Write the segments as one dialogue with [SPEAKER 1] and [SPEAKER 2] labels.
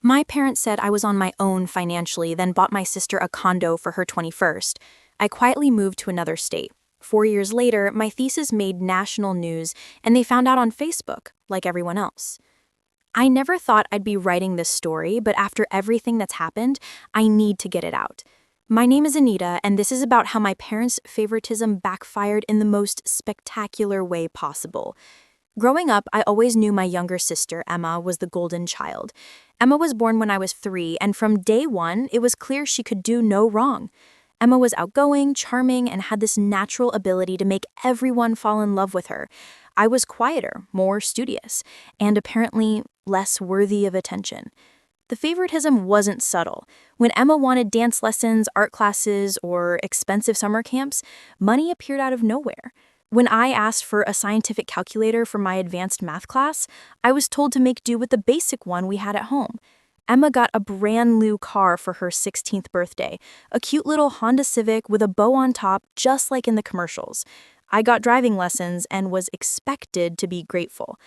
[SPEAKER 1] My parents said I was on my own financially, then bought my sister a condo for her 21st. I quietly moved to another state. 4 years later, my thesis made national news, and they found out on Facebook, like everyone else. I never thought I'd be writing this story, but after everything that's happened, I need to get it out. My name is Anita, and this is about how my parents' favoritism backfired in the most spectacular way possible. Growing up, I always knew my younger sister, Emma, was the golden child. Emma was born when I was 3, and from day one, it was clear she could do no wrong. Emma was outgoing, charming, and had this natural ability to make everyone fall in love with her. I was quieter, more studious, and apparently less worthy of attention. The favoritism wasn't subtle. When Emma wanted dance lessons, art classes, or expensive summer camps, money appeared out of nowhere. When I asked for a scientific calculator for my advanced math class, I was told to make do with the basic one we had at home. Emma got a brand new car for her 16th birthday, a cute little Honda Civic with a bow on top, just like in the commercials. I got driving lessons and was expected to be grateful.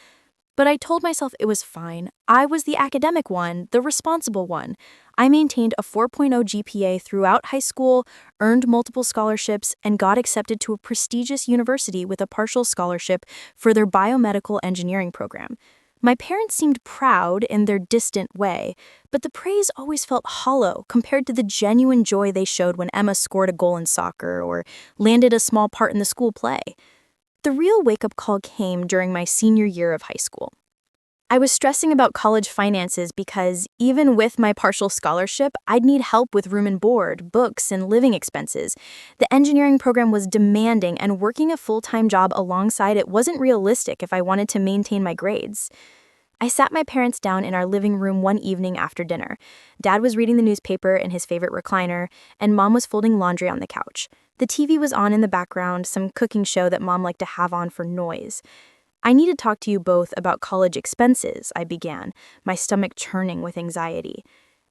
[SPEAKER 1] But I told myself it was fine. I was the academic one, the responsible one. I maintained a 4.0 GPA throughout high school, earned multiple scholarships, and got accepted to a prestigious university with a partial scholarship for their biomedical engineering program. My parents seemed proud in their distant way, but the praise always felt hollow compared to the genuine joy they showed when Emma scored a goal in soccer or landed a small part in the school play. The real wake-up call came during my senior year of high school. I was stressing about college finances because even with my partial scholarship, I'd need help with room and board, books, and living expenses. The engineering program was demanding, and working a full-time job alongside it wasn't realistic if I wanted to maintain my grades. I sat my parents down in our living room one evening after dinner. Dad was reading the newspaper in his favorite recliner, and Mom was folding laundry on the couch. The TV was on in the background, some cooking show that Mom liked to have on for noise. "I need to talk to you both about college expenses," I began, my stomach churning with anxiety.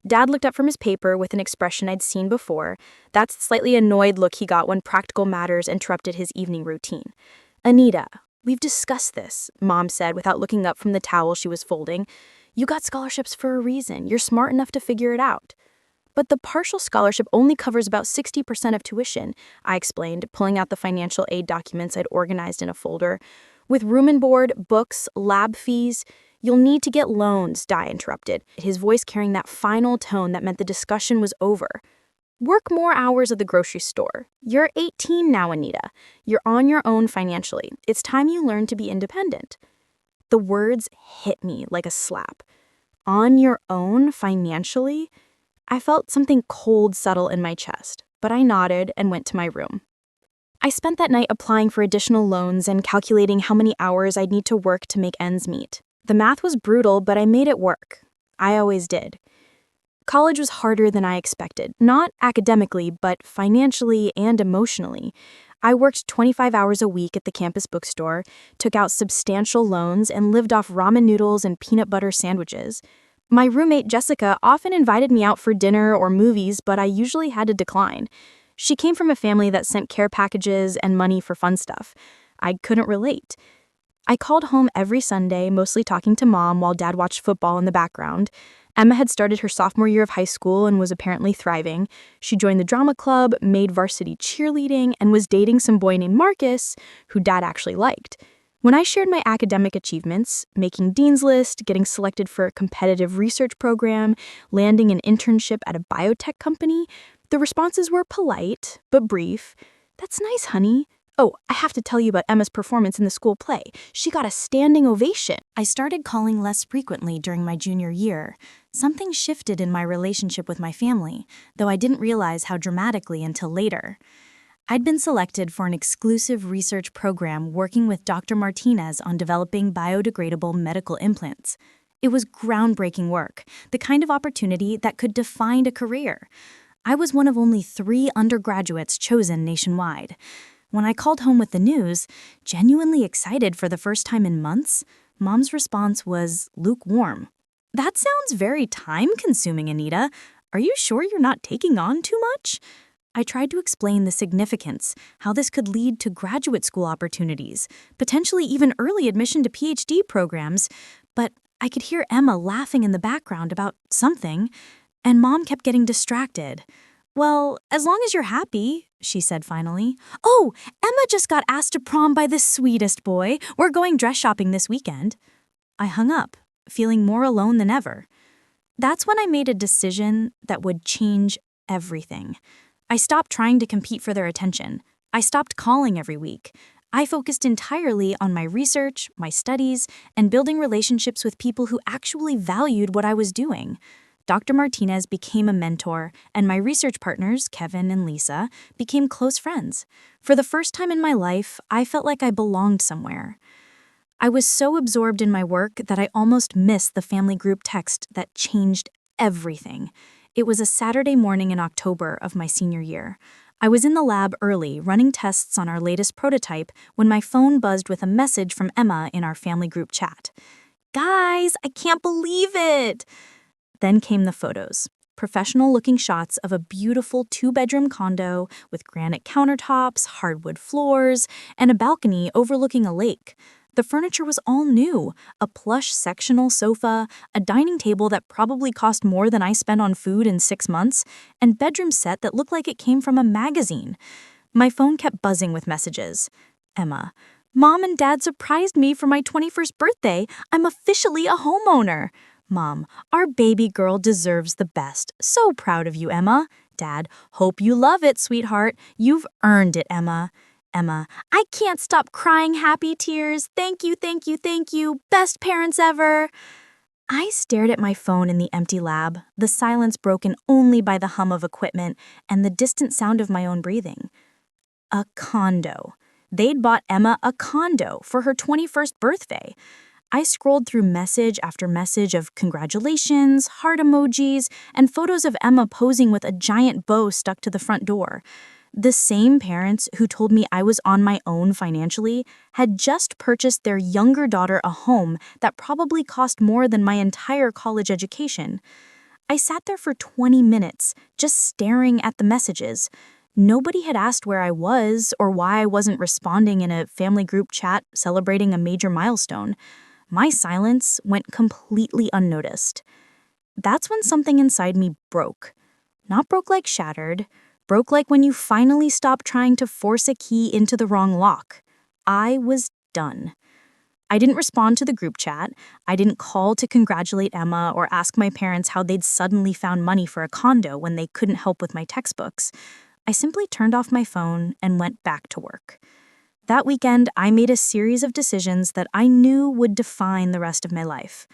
[SPEAKER 1] Dad looked up from his paper with an expression I'd seen before, that slightly annoyed look he got when practical matters interrupted his evening routine. "Anita, we've discussed this," Mom said without looking up from the towel she was folding. "You got scholarships for a reason. You're smart enough to figure it out." "But the partial scholarship only covers about 60% of tuition," I explained, pulling out the financial aid documents I'd organized in a folder. "With room and board, books, lab fees, you'll need to get loans," Di interrupted, his voice carrying that final tone that meant the discussion was over. "Work more hours at the grocery store. You're 18 now, Anita. You're on your own financially. It's time you learn to be independent." The words hit me like a slap. On your own financially? I felt something cold settle in my chest, but I nodded and went to my room. I spent that night applying for additional loans and calculating how many hours I'd need to work to make ends meet. The math was brutal, but I made it work. I always did. College was harder than I expected, not academically, but financially and emotionally. I worked 25 hours a week at the campus bookstore, took out substantial loans, and lived off ramen noodles and peanut butter sandwiches. My roommate, Jessica, often invited me out for dinner or movies, but I usually had to decline. She came from a family that sent care packages and money for fun stuff. I couldn't relate. I called home every Sunday, mostly talking to Mom while Dad watched football in the background. Emma had started her sophomore year of high school and was apparently thriving. She joined the drama club, made varsity cheerleading, and was dating some boy named Marcus, who Dad actually liked. When I shared my academic achievements, making Dean's List, getting selected for a competitive research program, landing an internship at a biotech company, the responses were polite, but brief. "That's nice, honey. Oh, I have to tell you about Emma's performance in the school play. She got a standing ovation." I started calling less frequently during my junior year. Something shifted in my relationship with my family, though I didn't realize how dramatically until later. I'd been selected for an exclusive research program working with Dr. Martinez on developing biodegradable medical implants. It was groundbreaking work, the kind of opportunity that could define a career. I was one of only 3 undergraduates chosen nationwide. When I called home with the news, genuinely excited for the first time in months, Mom's response was lukewarm. "That sounds very time-consuming, Anita. Are you sure you're not taking on too much?" I tried to explain the significance, how this could lead to graduate school opportunities, potentially even early admission to PhD programs, but I could hear Emma laughing in the background about something, and Mom kept getting distracted. "Well, as long as you're happy," she said finally. "Oh, Emma just got asked to prom by the sweetest boy. We're going dress shopping this weekend." I hung up, feeling more alone than ever. That's when I made a decision that would change everything. I stopped trying to compete for their attention. I stopped calling every week. I focused entirely on my research, my studies, and building relationships with people who actually valued what I was doing. Dr. Martinez became a mentor, and my research partners, Kevin and Lisa, became close friends. For the first time in my life, I felt like I belonged somewhere. I was so absorbed in my work that I almost missed the family group text that changed everything. It was a Saturday morning in October of my senior year. I was in the lab early, running tests on our latest prototype, when my phone buzzed with a message from Emma in our family group chat. "Guys, I can't believe it!" Then came the photos. Professional-looking shots of a beautiful two-bedroom condo with granite countertops, hardwood floors, and a balcony overlooking a lake. The furniture was all new: a plush sectional sofa, a dining table that probably cost more than I spent on food in 6 months, and bedroom set that looked like it came from a magazine. My phone kept buzzing with messages. Emma: "Mom and Dad surprised me for my 21st birthday. I'm officially a homeowner." Mom: "Our baby girl deserves the best. So proud of you, Emma." Dad: "Hope you love it, sweetheart. You've earned it, Emma." Emma: "I can't stop crying happy tears. Thank you, thank you, thank you. Best parents ever." I stared at my phone in the empty lab, the silence broken only by the hum of equipment and the distant sound of my own breathing. A condo. They'd bought Emma a condo for her 21st birthday. I scrolled through message after message of congratulations, heart emojis, and photos of Emma posing with a giant bow stuck to the front door. The same parents who told me I was on my own financially had just purchased their younger daughter a home that probably cost more than my entire college education. I sat there for 20 minutes, just staring at the messages. Nobody had asked where I was or why I wasn't responding in a family group chat celebrating a major milestone. My silence went completely unnoticed. That's when something inside me broke. Not broke like shattered, broke like when you finally stop trying to force a key into the wrong lock. I was done. I didn't respond to the group chat. I didn't call to congratulate Emma or ask my parents how they'd suddenly found money for a condo when they couldn't help with my textbooks. I simply turned off my phone and went back to work. That weekend, I made a series of decisions that I knew would define the rest of my life.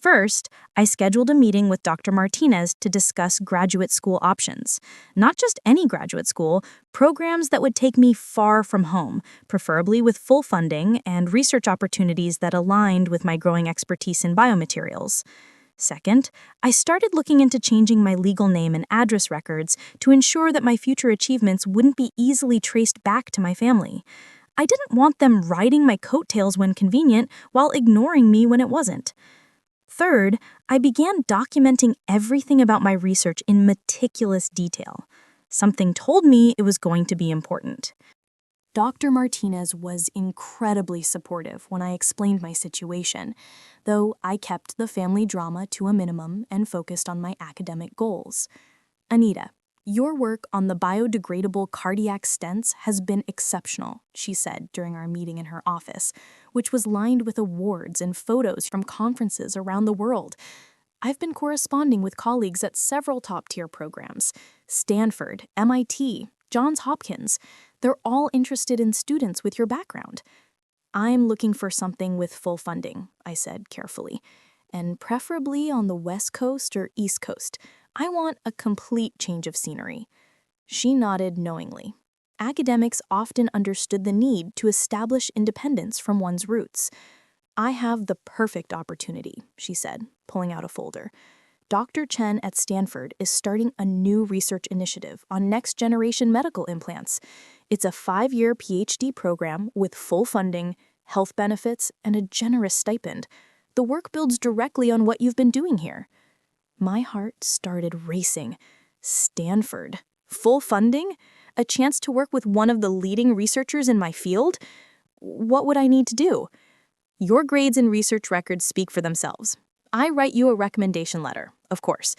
[SPEAKER 1] First, I scheduled a meeting with Dr. Martinez to discuss graduate school options. Not just any graduate school, programs that would take me far from home, preferably with full funding and research opportunities that aligned with my growing expertise in biomaterials. Second, I started looking into changing my legal name and address records to ensure that my future achievements wouldn't be easily traced back to my family. I didn't want them riding my coattails when convenient while ignoring me when it wasn't. Third, I began documenting everything about my research in meticulous detail. Something told me it was going to be important. Dr. Martinez was incredibly supportive when I explained my situation, though I kept the family drama to a minimum and focused on my academic goals. "Anita, your work on the biodegradable cardiac stents has been exceptional," she said during our meeting in her office, which was lined with awards and photos from conferences around the world. "I've been corresponding with colleagues at several top-tier programs: Stanford, MIT, Johns Hopkins. They're all interested in students with your background." "I'm looking for something with full funding," I said carefully, "and preferably on the West Coast or East Coast. I want a complete change of scenery." She nodded knowingly. Academics often understood the need to establish independence from one's roots. "I have the perfect opportunity," she said, pulling out a folder. "Dr. Chen at Stanford is starting a new research initiative on next-generation medical implants. It's a 5-year PhD program with full funding, health benefits, and a generous stipend. The work builds directly on what you've been doing here." My heart started racing. Stanford. Full funding? A chance to work with one of the leading researchers in my field? What would I need to do? "Your grades and research records speak for themselves. I write you a recommendation letter, of course.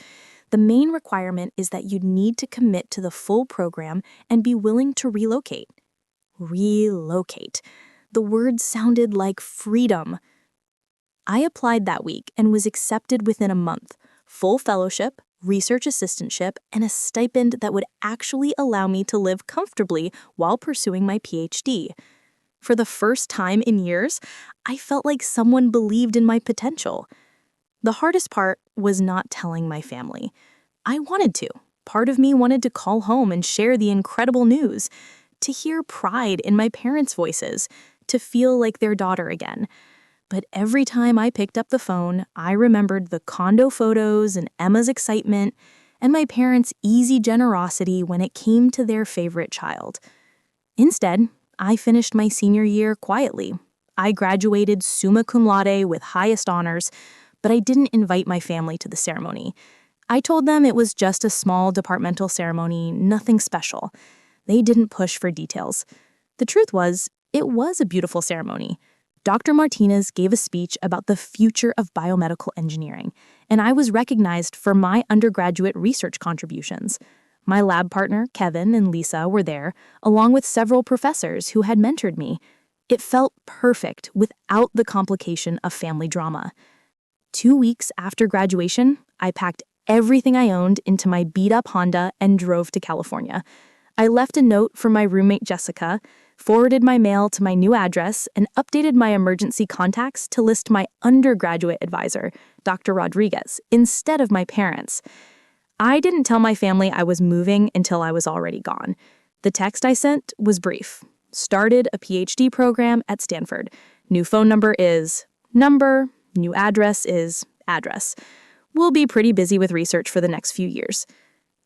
[SPEAKER 1] The main requirement is that you need to commit to the full program and be willing to relocate. Relocate. The word sounded like freedom. I applied that week and was accepted within a month. Full fellowship, research assistantship, and a stipend that would actually allow me to live comfortably while pursuing my PhD. For the first time in years, I felt like someone believed in my potential. The hardest part was not telling my family. I wanted to. Part of me wanted to call home and share the incredible news, to hear pride in my parents' voices, to feel like their daughter again. But every time I picked up the phone, I remembered the condo photos and Emma's excitement and my parents' easy generosity when it came to their favorite child. Instead, I finished my senior year quietly. I graduated summa cum laude with highest honors, but I didn't invite my family to the ceremony. I told them it was just a small departmental ceremony, nothing special. They didn't push for details. The truth was, it was a beautiful ceremony. Dr. Martinez gave a speech about the future of biomedical engineering, and I was recognized for my undergraduate research contributions. My lab partner, Kevin, and Lisa were there, along with several professors who had mentored me. It felt perfect without the complication of family drama. 2 weeks after graduation, I packed everything I owned into my beat-up Honda and drove to California. I left a note for my roommate Jessica, forwarded my mail to my new address, and updated my emergency contacts to list my undergraduate advisor, Dr. Rodriguez, instead of my parents. I didn't tell my family I was moving until I was already gone. The text I sent was brief. Started a PhD program at Stanford. New phone number is number. New address is address. We'll be pretty busy with research for the next few years.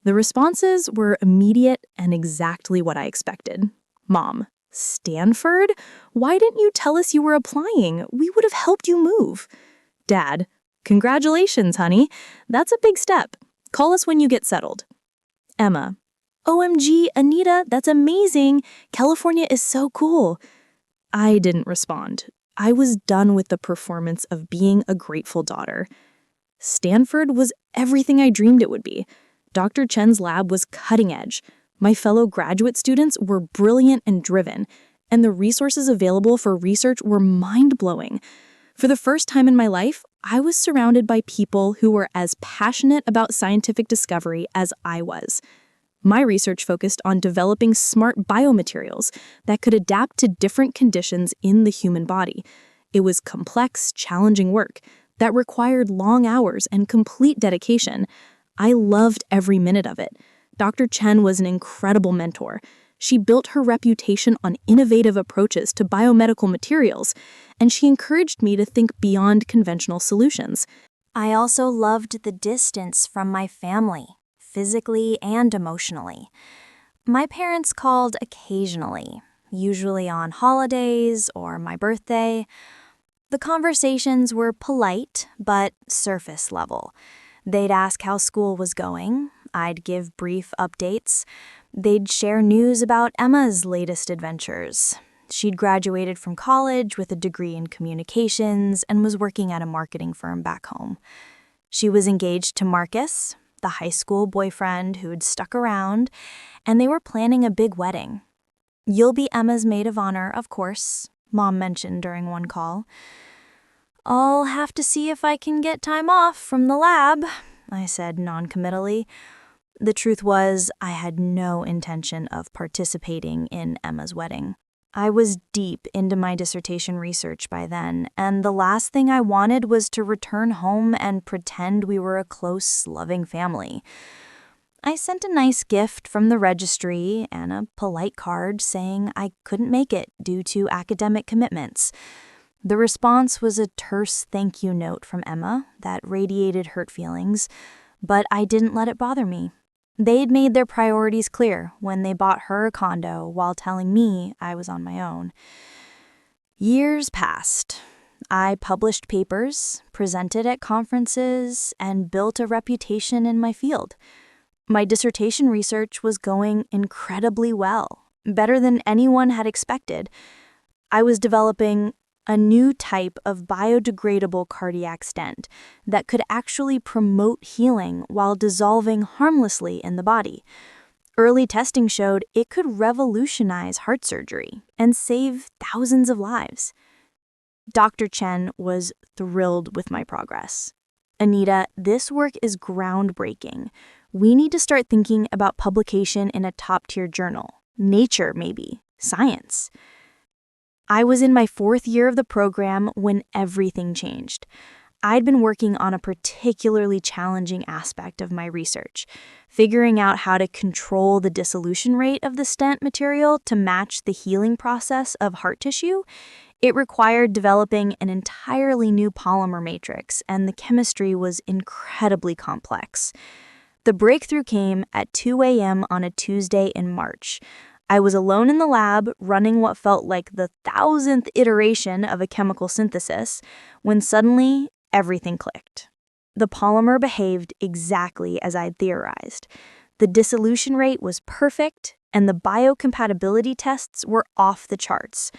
[SPEAKER 1] The responses were immediate and exactly what I expected. Mom, Stanford? Why didn't you tell us you were applying? We would have helped you move. Dad, congratulations, honey. That's a big step. Call us when you get settled. Emma, OMG, Anita, that's amazing. California is so cool. I didn't respond. I was done with the performance of being a grateful daughter. Stanford was everything I dreamed it would be. Dr. Chen's lab was cutting edge. My fellow graduate students were brilliant and driven, and the resources available for research were mind-blowing. For the first time in my life, I was surrounded by people who were as passionate about scientific discovery as I was. My research focused on developing smart biomaterials that could adapt to different conditions in the human body. It was complex, challenging work that required long hours and complete dedication. I loved every minute of it. Dr. Chen was an incredible mentor. She built her reputation on innovative approaches to biomedical materials, and she encouraged me to think beyond conventional solutions. I also loved the distance from my family, physically and emotionally. My parents called occasionally, usually on holidays or my birthday. The conversations were polite, but surface level. They'd ask how school was going. I'd give brief updates. They'd share news about Emma's latest adventures. She'd graduated from college with a degree in communications and was working at a marketing firm back home. She was engaged to Marcus, the high school boyfriend who'd stuck around, and they were planning a big wedding. "You'll be Emma's maid of honor, of course," Mom mentioned during one call. "I'll have to see if I can get time off from the lab," I said noncommittally. The truth was, I had no intention of participating in Emma's wedding. I was deep into my dissertation research by then, and the last thing I wanted was to return home and pretend we were a close, loving family. I sent a nice gift from the registry and a polite card saying I couldn't make it due to academic commitments. The response was a terse thank you note from Emma that radiated hurt feelings, but I didn't let it bother me. They'd made their priorities clear when they bought her a condo while telling me I was on my own. Years passed. I published papers, presented at conferences, and built a reputation in my field. My dissertation research was going incredibly well, better than anyone had expected. I was developing a new type of biodegradable cardiac stent that could actually promote healing while dissolving harmlessly in the body. Early testing showed it could revolutionize heart surgery and save thousands of lives. Dr. Chen was thrilled with my progress. Anita, this work is groundbreaking. We need to start thinking about publication in a top-tier journal. Nature, maybe. Science. I was in my 4th year of the program when everything changed. I'd been working on a particularly challenging aspect of my research, figuring out how to control the dissolution rate of the stent material to match the healing process of heart tissue. It required developing an entirely new polymer matrix, and the chemistry was incredibly complex. The breakthrough came at 2 a.m. on a Tuesday in March. I was alone in the lab, running what felt like the 1,000th iteration of a chemical synthesis, when suddenly everything clicked. The polymer behaved exactly as I'd theorized. The dissolution rate was perfect, and the biocompatibility tests were off the charts.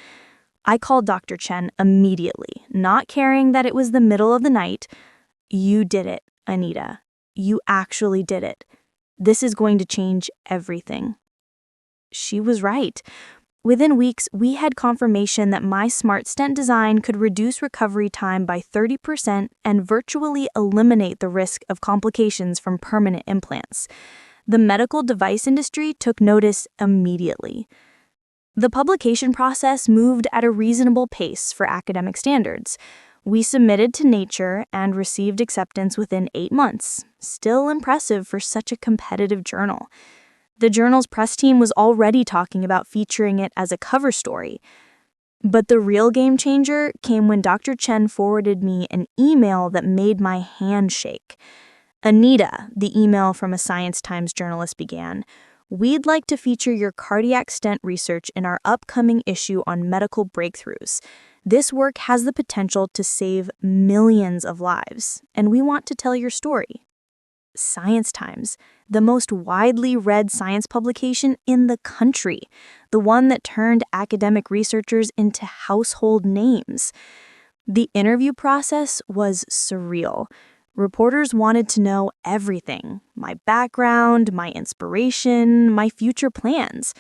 [SPEAKER 1] I called Dr. Chen immediately, not caring that it was the middle of the night. "You did it, Anita. You actually did it. This is going to change everything." She was right. Within weeks, we had confirmation that my smart stent design could reduce recovery time by 30% and virtually eliminate the risk of complications from permanent implants. The medical device industry took notice immediately. The publication process moved at a reasonable pace for academic standards. We submitted to Nature and received acceptance within 8 months, still impressive for such a competitive journal. The journal's press team was already talking about featuring it as a cover story. But the real game changer came when Dr. Chen forwarded me an email that made my hand shake. "Anita," the email from a Science Times journalist began, "we'd like to feature your cardiac stent research in our upcoming issue on medical breakthroughs. This work has the potential to save millions of lives, and we want to tell your story." Science Times, the most widely read science publication in the country, the one that turned academic researchers into household names. The interview process was surreal. Reporters wanted to know everything: my background, my inspiration, my future plans.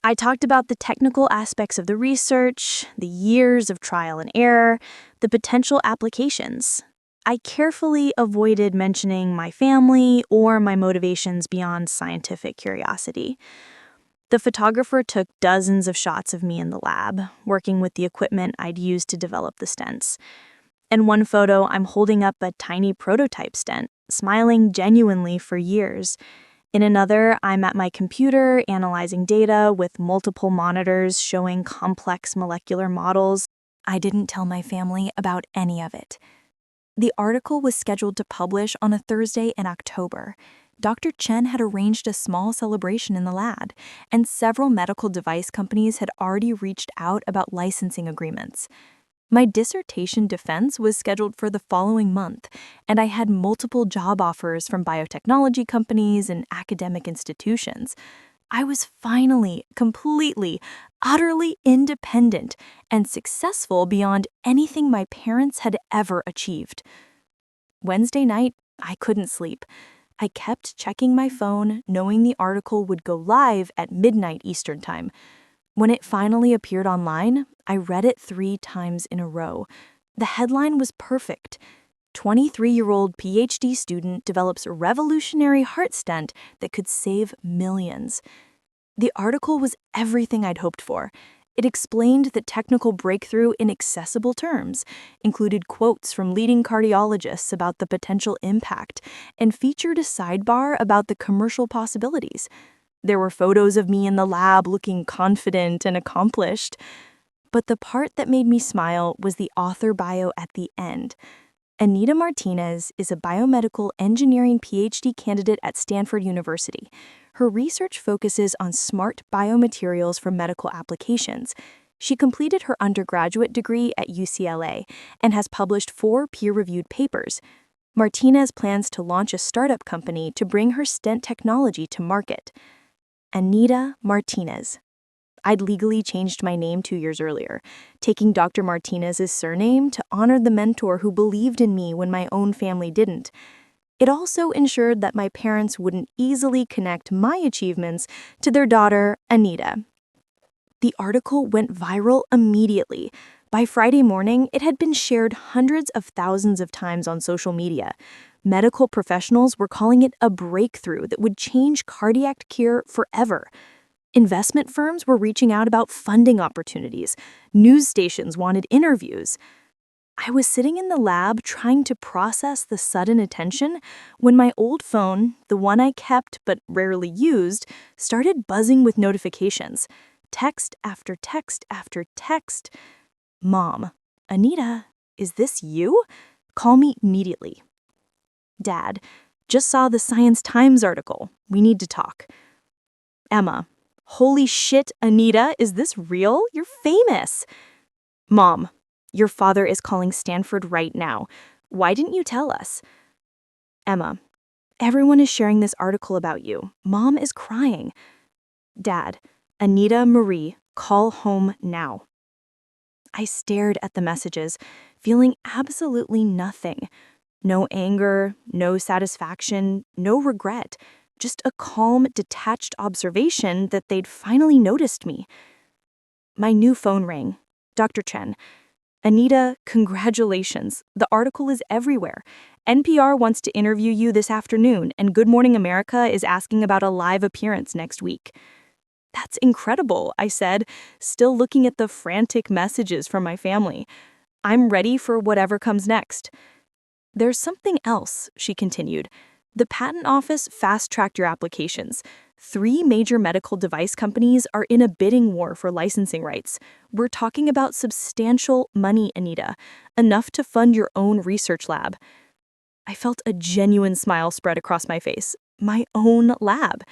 [SPEAKER 1] I talked about the technical aspects of the research, the years of trial and error, the potential applications. I carefully avoided mentioning my family or my motivations beyond scientific curiosity. The photographer took dozens of shots of me in the lab, working with the equipment I'd used to develop the stents. In one photo, I'm holding up a tiny prototype stent, smiling genuinely for years. In another, I'm at my computer analyzing data with multiple monitors showing complex molecular models. I didn't tell my family about any of it. The article was scheduled to publish on a Thursday in October. Dr. Chen had arranged a small celebration in the lab, and several medical device companies had already reached out about licensing agreements. My dissertation defense was scheduled for the following month, and I had multiple job offers from biotechnology companies and academic institutions. I was finally, completely, utterly independent and successful beyond anything my parents had ever achieved. Wednesday night, I couldn't sleep. I kept checking my phone, knowing the article would go live at midnight Eastern Time. When it finally appeared online, I read it 3 times in a row. The headline was perfect. 23-year-old PhD student develops a revolutionary heart stent that could save millions. The article was everything I'd hoped for. It explained the technical breakthrough in accessible terms, included quotes from leading cardiologists about the potential impact, and featured a sidebar about the commercial possibilities. There were photos of me in the lab looking confident and accomplished. But the part that made me smile was the author bio at the end. Anita Martinez is a biomedical engineering PhD candidate at Stanford University. Her research focuses on smart biomaterials for medical applications. She completed her undergraduate degree at UCLA and has published 4 peer-reviewed papers. Martinez plans to launch a startup company to bring her stent technology to market. Anita Martinez. I'd legally changed my name 2 years earlier, taking Dr. Martinez's surname to honor the mentor who believed in me when my own family didn't. It also ensured that my parents wouldn't easily connect my achievements to their daughter, Anita. The article went viral immediately. By Friday morning, it had been shared hundreds of thousands of times on social media. Medical professionals were calling it a breakthrough that would change cardiac care forever. Investment firms were reaching out about funding opportunities. News stations wanted interviews. I was sitting in the lab trying to process the sudden attention when my old phone, the one I kept but rarely used, started buzzing with notifications. Text after text after text. Mom, Anita, is this you? Call me immediately. Dad, just saw the Science Times article. We need to talk. Emma, holy shit, Anita, is this real? You're famous. Mom, your father is calling Stanford right now. Why didn't you tell us? Emma, everyone is sharing this article about you. Mom is crying. Dad, Anita Marie, call home now. I stared at the messages, feeling absolutely nothing. No anger, no satisfaction, no regret. Just a calm, detached observation that they'd finally noticed me. My new phone rang. Dr. Chen. Anita, congratulations. The article is everywhere. NPR wants to interview you this afternoon, and Good Morning America is asking about a live appearance next week. That's incredible, I said, still looking at the frantic messages from my family. I'm ready for whatever comes next. There's something else, she continued. The patent office fast-tracked your applications. 3 major medical device companies are in a bidding war for licensing rights. We're talking about substantial money, Anita, enough to fund your own research lab. I felt a genuine smile spread across my face. My own lab.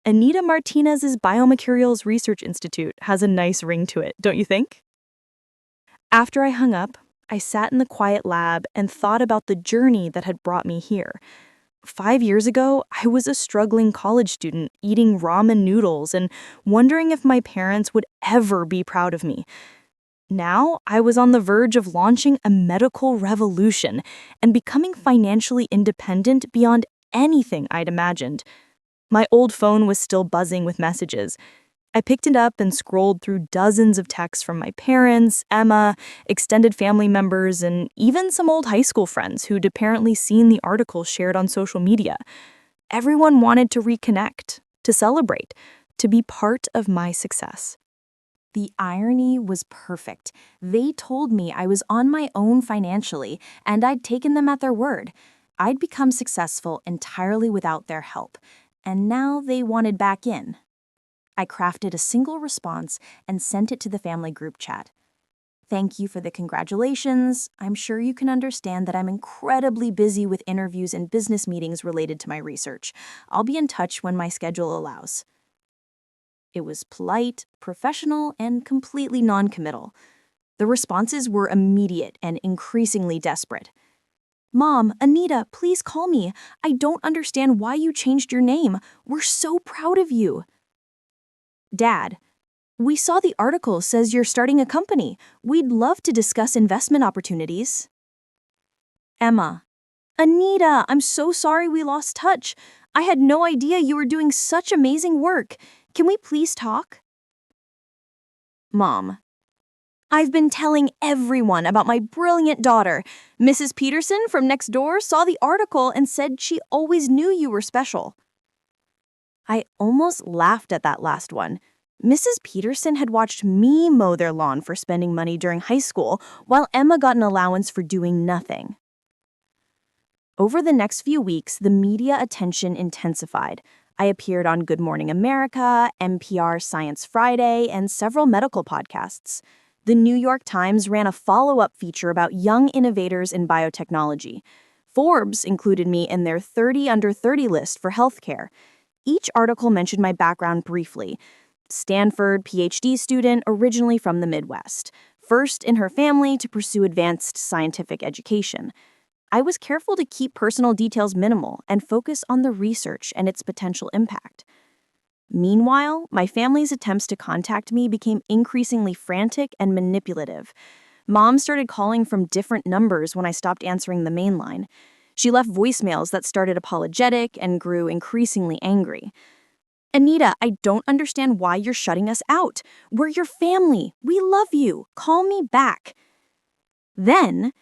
[SPEAKER 1] Anita Martinez's Biomaterials Research Institute has a nice ring to it, don't you think? After I hung up, I sat in the quiet lab and thought about the journey that had brought me here. 5 years ago, I was a struggling college student eating ramen noodles and wondering if my parents would ever be proud of me. Now, I was on the verge of launching a medical revolution and becoming financially independent beyond anything I'd imagined. My old phone was still buzzing with messages. I picked it up and scrolled through dozens of texts from my parents, Emma, extended family members, and even some old high school friends who'd apparently seen the article shared on social media. Everyone wanted to reconnect, to celebrate, to be part of my success. The irony was perfect. They told me I was on my own financially, and I'd taken them at their word. I'd become successful entirely without their help, and now they wanted back in. I crafted a single response and sent it to the family group chat. Thank you for the congratulations. I'm sure you can understand that I'm incredibly busy with interviews and business meetings related to my research. I'll be in touch when my schedule allows. It was polite, professional, and completely non-committal. The responses were immediate and increasingly desperate. Mom, Anita, please call me. I don't understand why you changed your name. We're so proud of you. Dad, we saw the article says you're starting a company. We'd love to discuss investment opportunities. Emma, Anita, I'm so sorry we lost touch. I had no idea you were doing such amazing work. Can we please talk? Mom, I've been telling everyone about my brilliant daughter. Mrs. Peterson from next door saw the article and said she always knew you were special. I almost laughed at that last one. Mrs. Peterson had watched me mow their lawn for spending money during high school, while Emma got an allowance for doing nothing. Over the next few weeks, the media attention intensified. I appeared on Good Morning America, NPR Science Friday, and several medical podcasts. The New York Times ran a follow-up feature about young innovators in biotechnology. Forbes included me in their 30 under 30 list for healthcare. Each article mentioned my background briefly. Stanford PhD student originally from the Midwest, first in her family to pursue advanced scientific education. I was careful to keep personal details minimal and focus on the research and its potential impact. Meanwhile, my family's attempts to contact me became increasingly frantic and manipulative. Mom started calling from different numbers when I stopped answering the main line. She left voicemails that started apologetic and grew increasingly angry. Anita, I don't understand why you're shutting us out. We're your family. We love you. Call me back. Then,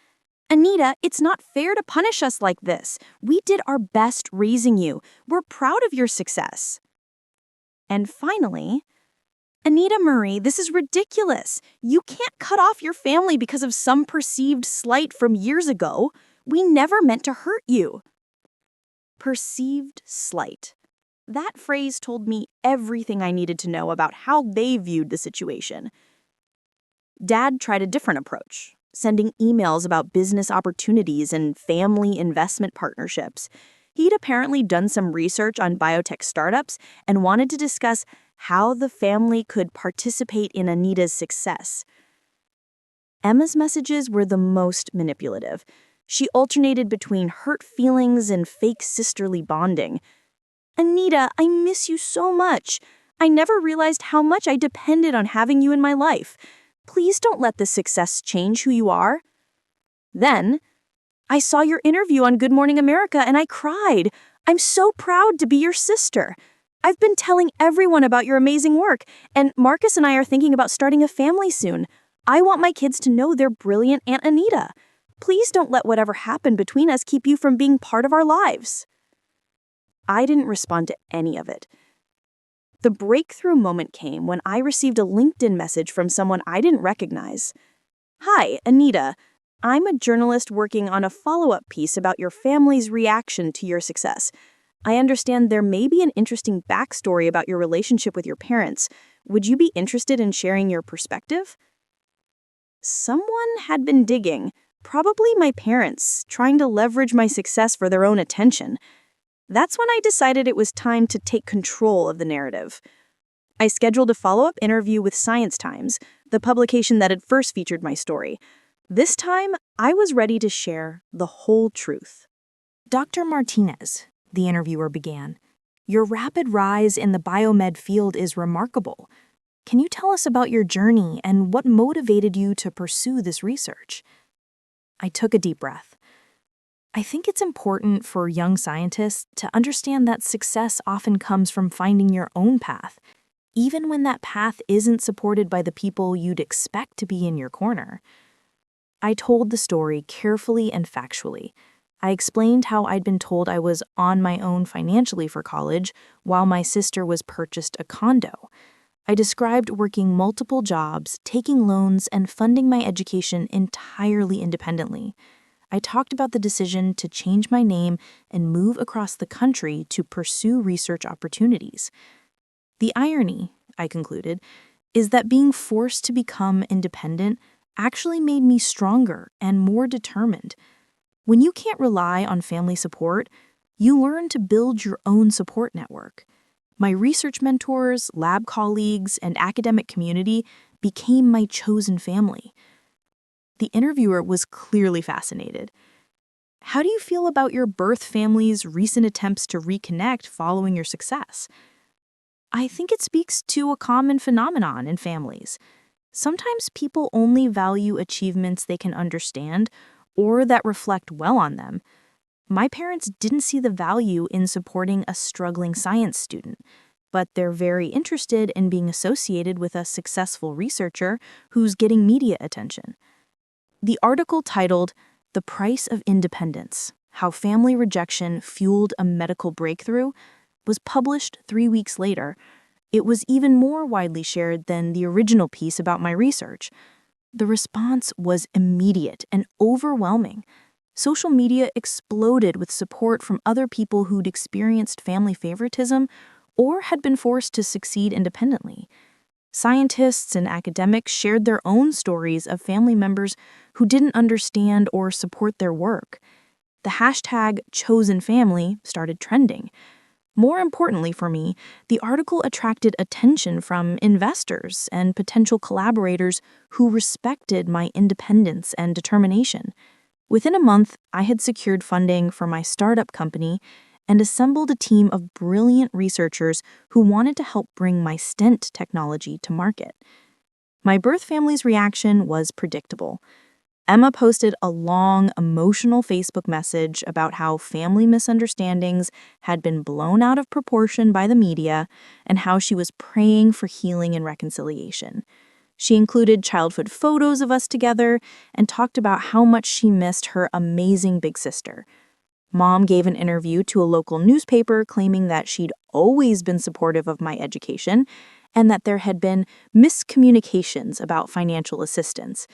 [SPEAKER 1] Anita, it's not fair to punish us like this. We did our best raising you. We're proud of your success. And finally, Anita Marie, this is ridiculous. You can't cut off your family because of some perceived slight from years ago. We never meant to hurt you. Perceived slight. That phrase told me everything I needed to know about how they viewed the situation. Dad tried a different approach, sending emails about business opportunities and family investment partnerships. He'd apparently done some research on biotech startups and wanted to discuss how the family could participate in Anita's success. Emma's messages were the most manipulative. She alternated between hurt feelings and fake sisterly bonding. Anita, I miss you so much. I never realized how much I depended on having you in my life. Please don't let this success change who you are. Then, I saw your interview on Good Morning America and I cried. I'm so proud to be your sister. I've been telling everyone about your amazing work, and Marcus and I are thinking about starting a family soon. I want my kids to know they're brilliant Aunt Anita. Please don't let whatever happened between us keep you from being part of our lives. I didn't respond to any of it. The breakthrough moment came when I received a LinkedIn message from someone I didn't recognize. Hi, Anita. I'm a journalist working on a follow-up piece about your family's reaction to your success. I understand there may be an interesting backstory about your relationship with your parents. Would you be interested in sharing your perspective? Someone had been digging, probably my parents, trying to leverage my success for their own attention. That's when I decided it was time to take control of the narrative. I scheduled a follow-up interview with Science Times, the publication that had first featured my story. This time, I was ready to share the whole truth. Dr. Martinez, the interviewer began, your rapid rise in the biomed field is remarkable. Can you tell us about your journey and what motivated you to pursue this research? I took a deep breath. I think it's important for young scientists to understand that success often comes from finding your own path, even when that path isn't supported by the people you'd expect to be in your corner. I told the story carefully and factually. I explained how I'd been told I was on my own financially for college while my sister was purchased a condo. I described working multiple jobs, taking loans, and funding my education entirely independently. I talked about the decision to change my name and move across the country to pursue research opportunities. The irony, I concluded, is that being forced to become independent actually made me stronger and more determined. When you can't rely on family support, you learn to build your own support network. My research mentors, lab colleagues, and academic community became my chosen family. The interviewer was clearly fascinated. How do you feel about your birth family's recent attempts to reconnect following your success? I think it speaks to a common phenomenon in families. Sometimes people only value achievements they can understand or that reflect well on them. My parents didn't see the value in supporting a struggling science student, but they're very interested in being associated with a successful researcher who's getting media attention. The article titled, "The Price of Independence: How Family Rejection Fueled a Medical Breakthrough," was published 3 weeks later. It was even more widely shared than the original piece about my research. The response was immediate and overwhelming. Social media exploded with support from other people who'd experienced family favoritism or had been forced to succeed independently. Scientists and academics shared their own stories of family members who didn't understand or support their work. The hashtag #ChosenFamily started trending. More importantly for me, the article attracted attention from investors and potential collaborators who respected my independence and determination. Within a month, I had secured funding for my startup company, and assembled a team of brilliant researchers who wanted to help bring my stent technology to market. My birth family's reaction was predictable. Emma posted a long, emotional Facebook message about how family misunderstandings had been blown out of proportion by the media and how she was praying for healing and reconciliation. She included childhood photos of us together and talked about how much she missed her amazing big sister. Mom gave an interview to a local newspaper claiming that she'd always been supportive of my education and that there had been miscommunications about financial assistance.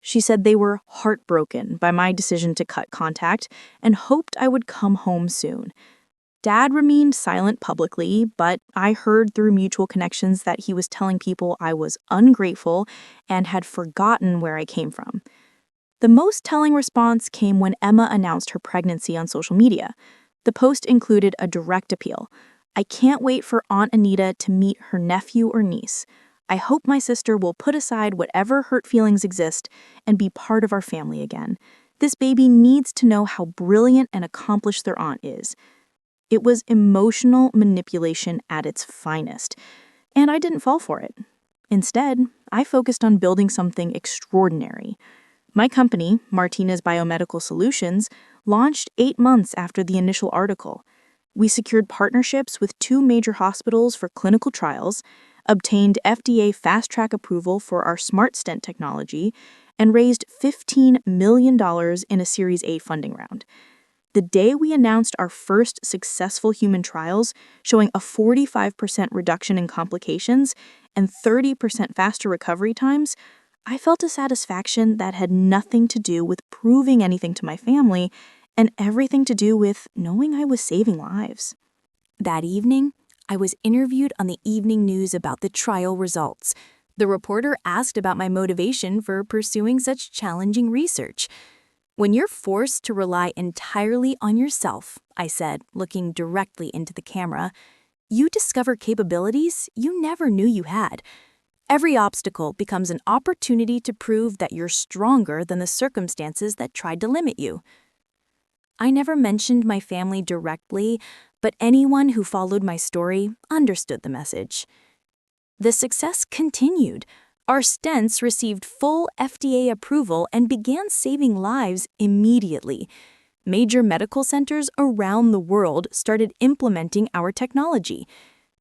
[SPEAKER 1] She said they were heartbroken by my decision to cut contact and hoped I would come home soon. Dad remained silent publicly, but I heard through mutual connections that he was telling people I was ungrateful and had forgotten where I came from. The most telling response came when Emma announced her pregnancy on social media. The post included a direct appeal. "I can't wait for Aunt Anita to meet her nephew or niece. I hope my sister will put aside whatever hurt feelings exist and be part of our family again. This baby needs to know how brilliant and accomplished their aunt is." It was emotional manipulation at its finest, and I didn't fall for it. Instead, I focused on building something extraordinary. My company, Martinez Biomedical Solutions, launched 8 months after the initial article. We secured partnerships with 2 major hospitals for clinical trials, obtained FDA fast-track approval for our smart stent technology, and raised $15 million in a Series A funding round. The day we announced our first successful human trials, showing a 45% reduction in complications and 30% faster recovery times, I felt a satisfaction that had nothing to do with proving anything to my family and everything to do with knowing I was saving lives. That evening, I was interviewed on the evening news about the trial results. The reporter asked about my motivation for pursuing such challenging research. "When you're forced to rely entirely on yourself," I said, looking directly into the camera, "you discover capabilities you never knew you had. Every obstacle becomes an opportunity to prove that you're stronger than the circumstances that tried to limit you." I never mentioned my family directly, but anyone who followed my story understood the message. The success continued. Our stents received full FDA approval and began saving lives immediately. Major medical centers around the world started implementing our technology.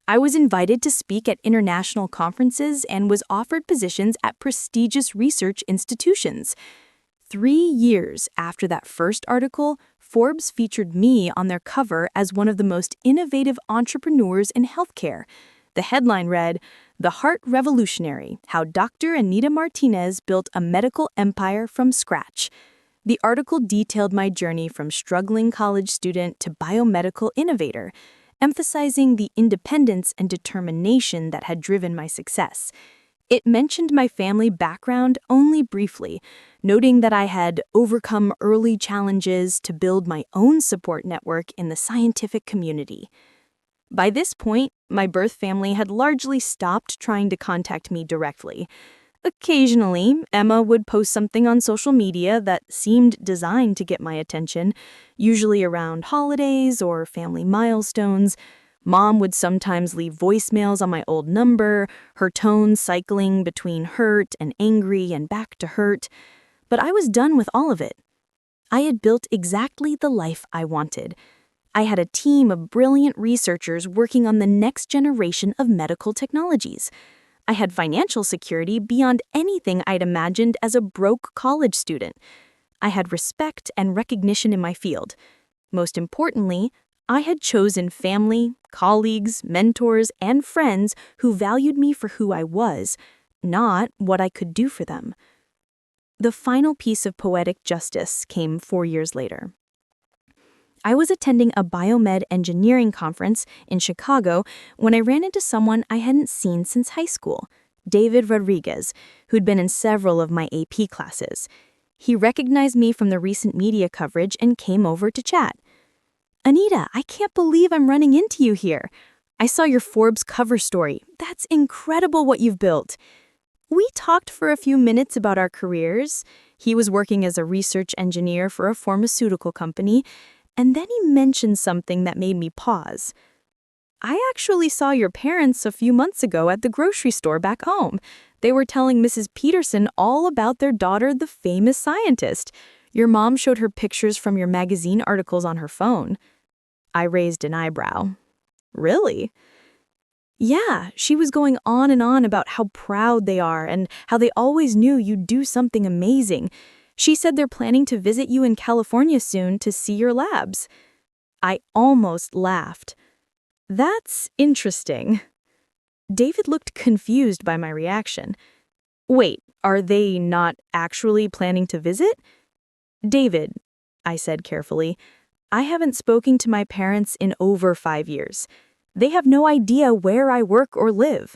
[SPEAKER 1] I was invited to speak at international conferences and was offered positions at prestigious research institutions. 3 years after that first article, Forbes featured me on their cover as one of the most innovative entrepreneurs in healthcare. The headline read, "The Heart Revolutionary: How Dr. Anita Martinez Built a Medical Empire from Scratch." The article detailed my journey from struggling college student to biomedical innovator, emphasizing the independence and determination that had driven my success. It mentioned my family background only briefly, noting that I had overcome early challenges to build my own support network in the scientific community. By this point, my birth family had largely stopped trying to contact me directly. Occasionally, Emma would post something on social media that seemed designed to get my attention, usually around holidays or family milestones. Mom would sometimes leave voicemails on my old number, her tone cycling between hurt and angry and back to hurt. But I was done with all of it. I had built exactly the life I wanted. I had a team of brilliant researchers working on the next generation of medical technologies. I had financial security beyond anything I'd imagined as a broke college student. I had respect and recognition in my field. Most importantly, I had chosen family, colleagues, mentors, and friends who valued me for who I was, not what I could do for them. The final piece of poetic justice came 4 years later. I was attending a biomed engineering conference in Chicago when I ran into someone I hadn't seen since high school, David Rodriguez, who'd been in several of my AP classes. He recognized me from the recent media coverage and came over to chat. "Anita, I can't believe I'm running into you here. I saw your Forbes cover story. That's incredible what you've built." We talked for a few minutes about our careers. He was working as a research engineer for a pharmaceutical company,
[SPEAKER 2] And then he mentioned something that made me pause. I actually saw your parents a few months ago at the grocery store back home. They were telling Mrs. Peterson all about their daughter, the famous scientist. Your mom showed her pictures from your magazine articles on her phone. I raised an eyebrow. Really? Yeah, she was going on and on about how proud they are and how they always knew you'd do something amazing. She said they're planning to visit you in California soon to see your labs. I almost laughed. That's interesting. David looked confused by my reaction. Wait, are they not actually planning to visit? David, I said carefully, I haven't spoken to my parents in over 5 years. They have no idea where I work or live.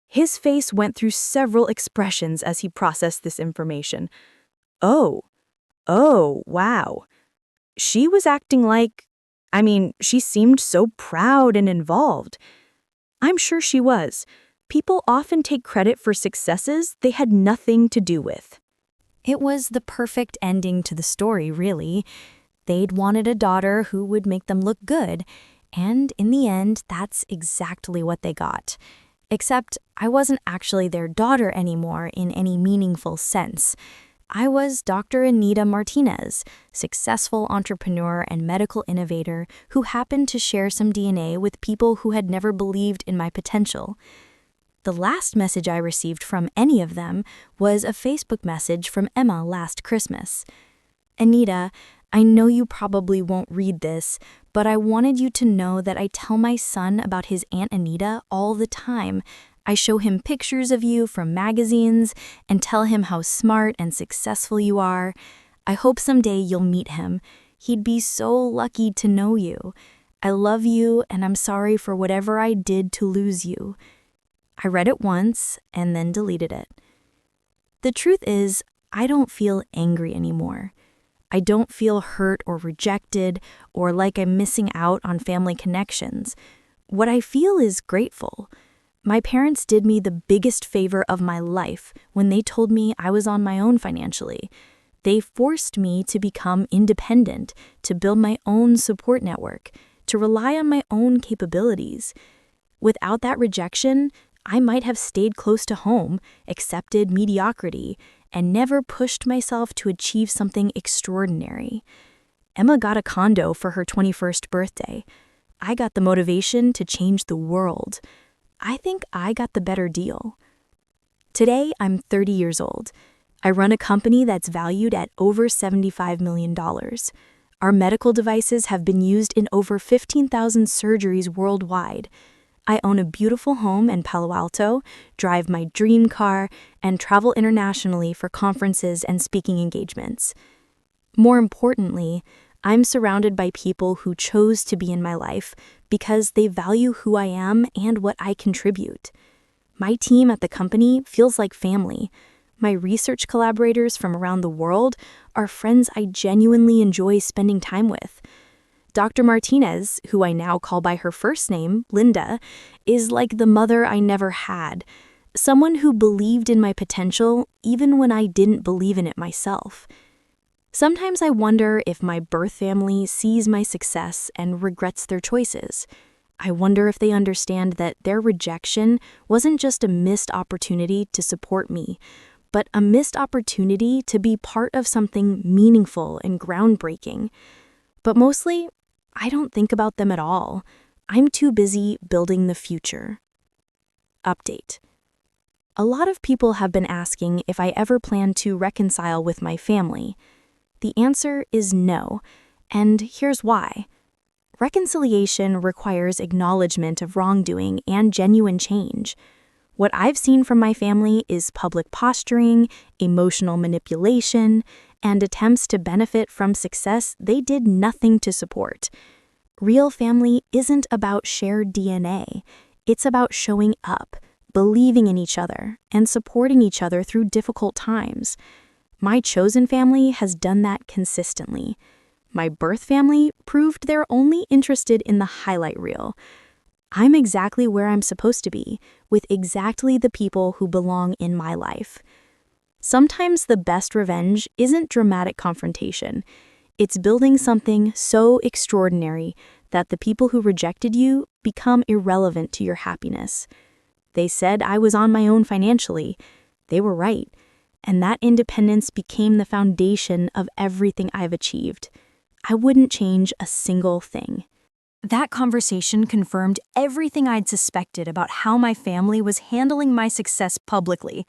[SPEAKER 2] His face went through several expressions as he processed this information. Oh, wow. She was acting like, she seemed so proud and involved. I'm sure she was. People often take credit for successes they had nothing to do with.
[SPEAKER 1] It was the perfect ending to the story, really. They'd wanted a daughter who would make them look good, and in the end, that's exactly what they got. Except I wasn't actually their daughter anymore in any meaningful sense. I was Dr. Anita Martinez, successful entrepreneur and medical innovator who happened to share some DNA with people who had never believed in my potential. The last message I received from any of them was a Facebook message from Emma last Christmas. Anita, I know you probably won't read this, but I wanted you to know that I tell my son about his Aunt Anita all the time. I show him pictures of you from magazines and tell him how smart and successful you are. I hope someday you'll meet him. He'd be so lucky to know you. I love you and I'm sorry for whatever I did to lose you. I read it once and then deleted it. The truth is, I don't feel angry anymore. I don't feel hurt or rejected or like I'm missing out on family connections. What I feel is grateful. My parents did me the biggest favor of my life when they told me I was on my own financially. They forced me to become independent, to build my own support network, to rely on my own capabilities. Without that rejection, I might have stayed close to home, accepted mediocrity, and never pushed myself to achieve something extraordinary. Emma got a condo for her 21st birthday. I got the motivation to change the world. I think I got the better deal. Today, I'm 30 years old. I run a company that's valued at over $75 million. Our medical devices have been used in over 15,000 surgeries worldwide. I own a beautiful home in Palo Alto, drive my dream car, and travel internationally for conferences and speaking engagements. More importantly, I'm surrounded by people who chose to be in my life because they value who I am and what I contribute. My team at the company feels like family. My research collaborators from around the world are friends I genuinely enjoy spending time with. Dr. Martinez, who I now call by her first name, Linda, is like the mother I never had, someone who believed in my potential even when I didn't believe in it myself. Sometimes I wonder if my birth family sees my success and regrets their choices. I wonder if they understand that their rejection wasn't just a missed opportunity to support me, but a missed opportunity to be part of something meaningful and groundbreaking. But mostly, I don't think about them at all. I'm too busy building the future. Update. A lot of people have been asking if I ever plan to reconcile with my family. The answer is no, and here's why. Reconciliation requires acknowledgement of wrongdoing and genuine change. What I've seen from my family is public posturing, emotional manipulation, and attempts to benefit from success they did nothing to support. Real family isn't about shared DNA. It's about showing up, believing in each other, and supporting each other through difficult times. My chosen family has done that consistently. My birth family proved they're only interested in the highlight reel. I'm exactly where I'm supposed to be, with exactly the people who belong in my life. Sometimes the best revenge isn't dramatic confrontation.
[SPEAKER 2] It's building something so extraordinary that the people who rejected you become irrelevant to your happiness. They said I was on my own financially. They were right. And that independence became the foundation of everything I've achieved. I wouldn't change a single thing.
[SPEAKER 1] That conversation confirmed everything I'd suspected about how my family was handling my success publicly.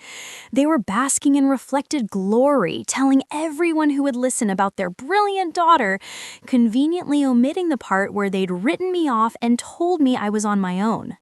[SPEAKER 1] They were basking in reflected glory, telling everyone who would listen about their brilliant daughter, conveniently omitting the part where they'd written me off and told me I was on my own.